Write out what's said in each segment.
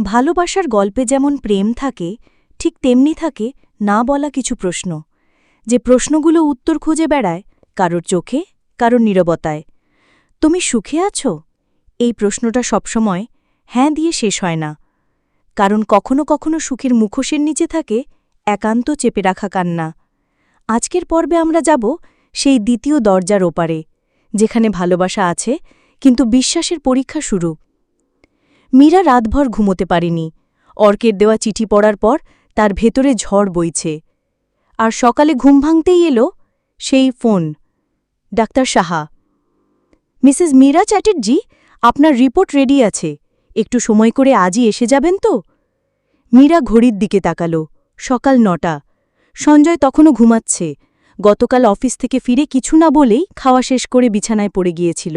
ভালোবাসার গল্পে যেমন প্রেম থাকে ঠিক তেমনি থাকে না বলা কিছু প্রশ্ন, যে প্রশ্নগুলো উত্তর খুঁজে বেড়ায় কারোর চোখে, কারোর নীরবতায়। তুমি সুখে আছো? এই প্রশ্নটা সবসময় হ্যাঁ দিয়ে শেষ হয় না, কারণ কখনো কখনো সুখের মুখোশের নিচে থাকে একান্ত চেপে রাখা কান্না। আজকের পর্বে আমরা যাব সেই দ্বিতীয় দরজার ওপারে, যেখানে ভালোবাসা আছে কিন্তু বিশ্বাসের পরীক্ষা শুরু। মীরা রাতভর ঘুমোতে পারেনি। অর্কের দেওয়া চিঠি পড়ার পর তার ভেতরে ঝড় বইছে। আর সকালে ঘুম ভাঙতেই এলো সেই phone. Doctor Saha. Mrs Mira Chatterjee, আপনার রিপোর্ট রেডি আছে, একটু সময় করে আজই এসে যাবেন তো? মীরা ঘড়ির দিকে তাকাল। সকাল ৯টা। সঞ্জয় তখনও ঘুমাচ্ছে। গতকাল অফিস থেকে ফিরে কিছু না বলেই খাওয়া শেষ করে বিছানায় পড়ে গিয়েছিল।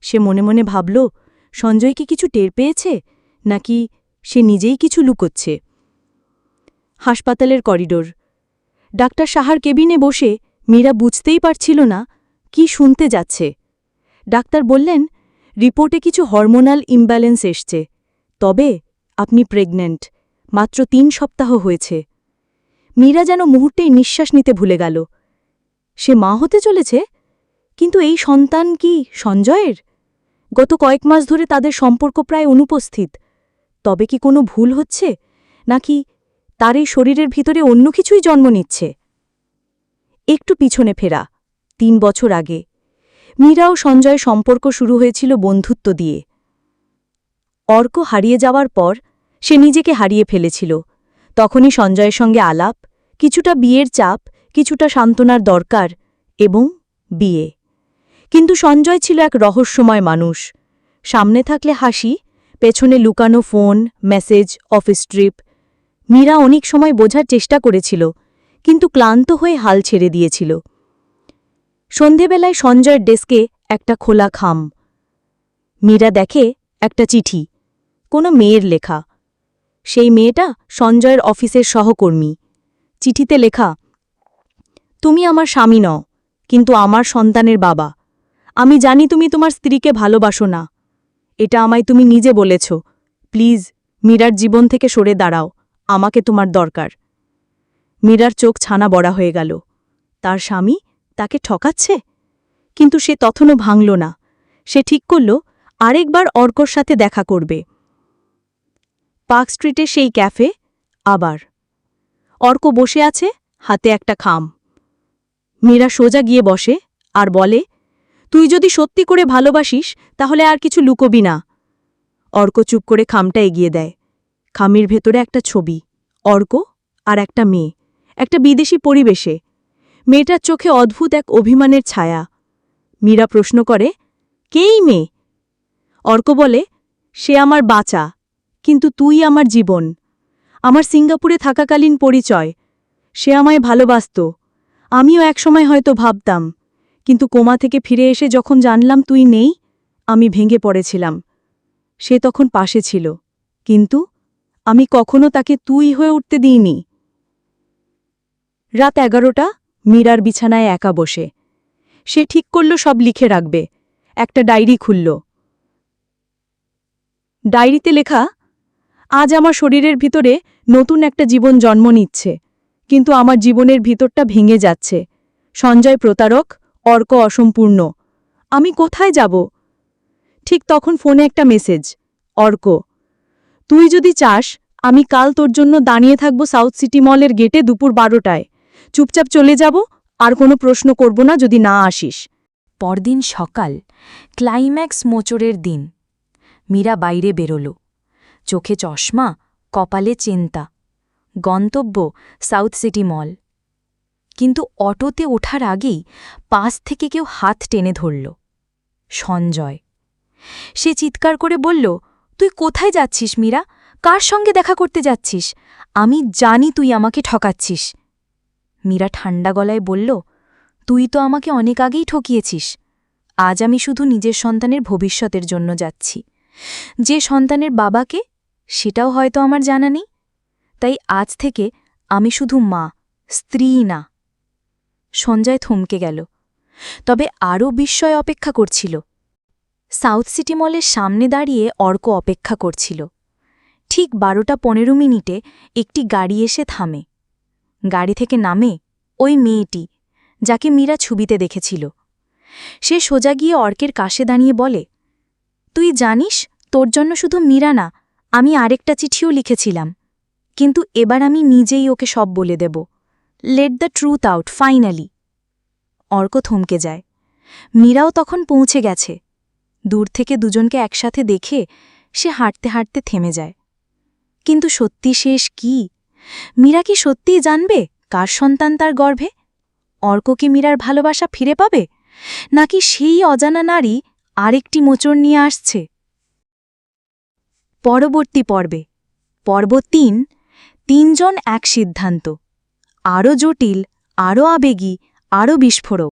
সে মনে মনে ভাবল, সঞ্জয় কি কিছু টের পেয়েছে, নাকি সে নিজেই কিছু লুকোচ্ছে। হাসপাতালের করিডোর। ডাক্তার সাহার কেবিনে বসে মীরা বুঝতেই পারছিল না কি শুনতে যাচ্ছে। ডাক্তার বললেন, রিপোর্টে কিছু হরমোনাল ইমব্যালেন্স এসছে, তবে আপনি প্রেগন্যান্ট, মাত্র ৩ সপ্তাহ হয়েছে। মীরা যেন মুহূর্তেই নিঃশ্বাস নিতে ভুলে গেল। সে মা হতে চলেছে, কিন্তু এই সন্তান কি সঞ্জয়ের? গত কয়েক মাস ধরে তাদের সম্পর্ক প্রায় অনুপস্থিত। তবে কি কোনো ভুল হচ্ছে, নাকি তার এই শরীরের ভিতরে অন্য কিছুই জন্ম নিচ্ছে? একটু পিছনে ফেরা ৩ বছর আগে মীরা ও সঞ্জয় সম্পর্ক শুরু হয়েছিল বন্ধুত্ব দিয়ে। অর্ক হারিয়ে যাওয়ার পর সে নিজেকে হারিয়ে ফেলেছিল। তখনই সঞ্জয়ের সঙ্গে আলাপ, কিছুটা বিয়ের চাপ, কিছুটা সান্ত্বনার দরকার, এবং বিয়ে। কিন্তু সঞ্জয় ছিল এক রহস্যময় মানুষ। সামনে থাকলে হাসি, পেছনে লুকানো phone, message, office trip. Mira অনেক সময় বোঝার চেষ্টা করেছিল, কিন্তু ক্লান্ত হয়ে হাল ছেড়ে দিয়েছিল। সন্ধেবেলায় সঞ্জয়ের ডেস্কে একটা খোলা খাম। মীরা দেখে একটা চিঠি, কোনো মেয়ের লেখা। সেই মেয়েটা সঞ্জয়ের অফিসের সহকর্মী। চিঠিতে লেখা, তুমি আমার স্বামী নও, কিন্তু আমার সন্তানের বাবা। আমি জানি তুমি তোমার স্ত্রীকে ভালোবাসো না, এটা আমায় তুমি নিজে বলেছ। প্লিজ মীরার জীবন থেকে সরে দাঁড়াও, আমাকে তোমার দরকার। মীরার চোখ ছানা বড়া হয়ে গেল। তার স্বামী তাকে ঠকাচ্ছে? কিন্তু সে তখনও ভাঙল না। সে ঠিক করল আরেকবার অর্কর সাথে দেখা করবে। পার্ক স্ট্রিটে সেই ক্যাফে আবার। অর্ক বসে আছে, হাতে একটা খাম। মীরা সোজা গিয়ে বসে আর বলে, তুই যদি সত্যি করে ভালোবাসিস তাহলে আর কিছু লুকোবি না। অর্ক চুপ করে খামটা এগিয়ে দেয়। খামের ভেতরে একটা ছবি, অর্ক আর একটা মেয়ে, একটা বিদেশি পরিবেশে। মেয়েটার চোখে অদ্ভুত এক অভিমানের ছায়া। মীরা প্রশ্ন করে, কেই মেয়ে? অর্ক বলে, সে আমার বাঁচা, কিন্তু তুই আমার জীবন। আমার সিঙ্গাপুরে থাকাকালীন পরিচয়। সে আমায় ভালোবাসত, আমিও একসময় হয়তো ভাবতাম, কিন্তু কোমা থেকে ফিরে এসে যখন জানলাম তুই নেই, আমি ভেঙে পড়েছিলাম। সে তখন পাশে ছিল, কিন্তু আমি কখনো তাকে তুই হয়ে উঠতে দিইনি। রাত 11টা, মীরার বিছানায় একা বসে। সে ঠিক করল সব লিখে রাখবে। একটা ডায়েরি খুলল। ডায়েরিতে লেখা, আজ আমার শরীরের ভিতরে নতুন একটা জীবন জন্ম নিচ্ছে, কিন্তু আমার জীবনের ভিতরটা ভেঙে যাচ্ছে। সঞ্জয় প্রতারক, অর্ক অসম্পূর্ণ। আমি কোথায় যাব? ঠিক তখন ফোনে একটা মেসেজ, অর্ক, তুই যদি চাস আমি কাল তোর জন্য দাঁড়িয়ে থাকব সাউথ সিটি মলের গেটে দুপুর 12টায়। চুপচাপ চলে যাব, আর কোনো প্রশ্ন করব না যদি না আসিস। পরদিন সকাল, ক্লাইম্যাক্স মোচড়ের দিন। মীরা বাইরে বেরোল। চোখে চশমা, কপালে চিন্তা। গন্তব্য সাউথ সিটি মল। কিন্তু অটোতে ওঠার আগেই পাশ থেকে কেউ হাত টেনে ধরল। সঞ্জয়। সে চিৎকার করে বলল, তুই কোথায় যাচ্ছিস মীরা? কার সঙ্গে দেখা করতে যাচ্ছিস? আমি জানি তুই আমাকে ঠকাচ্ছিস। মীরা ঠান্ডা গলায় বলল, তুই তো আমাকে অনেক আগেই ঠকিয়েছিস। আজ আমি শুধু নিজের সন্তানের ভবিষ্যতের জন্য যাচ্ছি। যে সন্তানের বাবাকে, সেটাও হয়তো আমার জানা নেই। তাই আজ থেকে আমি শুধু মা, স্ত্রী না। সঞ্জয় থমকে গেল, তবে আরও বিস্ময় অপেক্ষা করছিল। সাউথ সিটি মলের সামনে দাঁড়িয়ে অর্ক অপেক্ষা করছিল। ঠিক 12:15 একটি গাড়ি এসে থামে। গাড়ি থেকে নামে ওই মেয়েটি, যাকে মীরা ছবিতে দেখেছিল। সে সোজা গিয়ে অর্কের কাছে দাঁড়িয়ে বলে, তুই জানিস, তোর জন্য শুধু মীরা না, আমি আরেকটা চিঠিও লিখেছিলাম, কিন্তু এবার আমি নিজেই ওকে সব বলে দেব। Let the truth out finally. Arka থমকে যায়। মীরাও তখন পৌঁছে গেছে। দূর থেকে দুজনকে একসাথে দেখে সে হাঁটতে হাঁটতে থেমে যায়। কিন্তু সত্যি শেষ কি? মীরা কি সত্যিই জানবে কার সন্তান তার গর্ভে? অর্ক কি মীরার ভালোবাসা ফিরে পাবে, নাকি সেই অজানা নারী আরেকটি মোচড় নিয়ে আসছে? পরবর্তী পর্বে পর্ব ৩, ৩ জন এক সিদ্ধান্ত। আরও জটিল, আরও আবেগী, আরও বিস্ফোরক।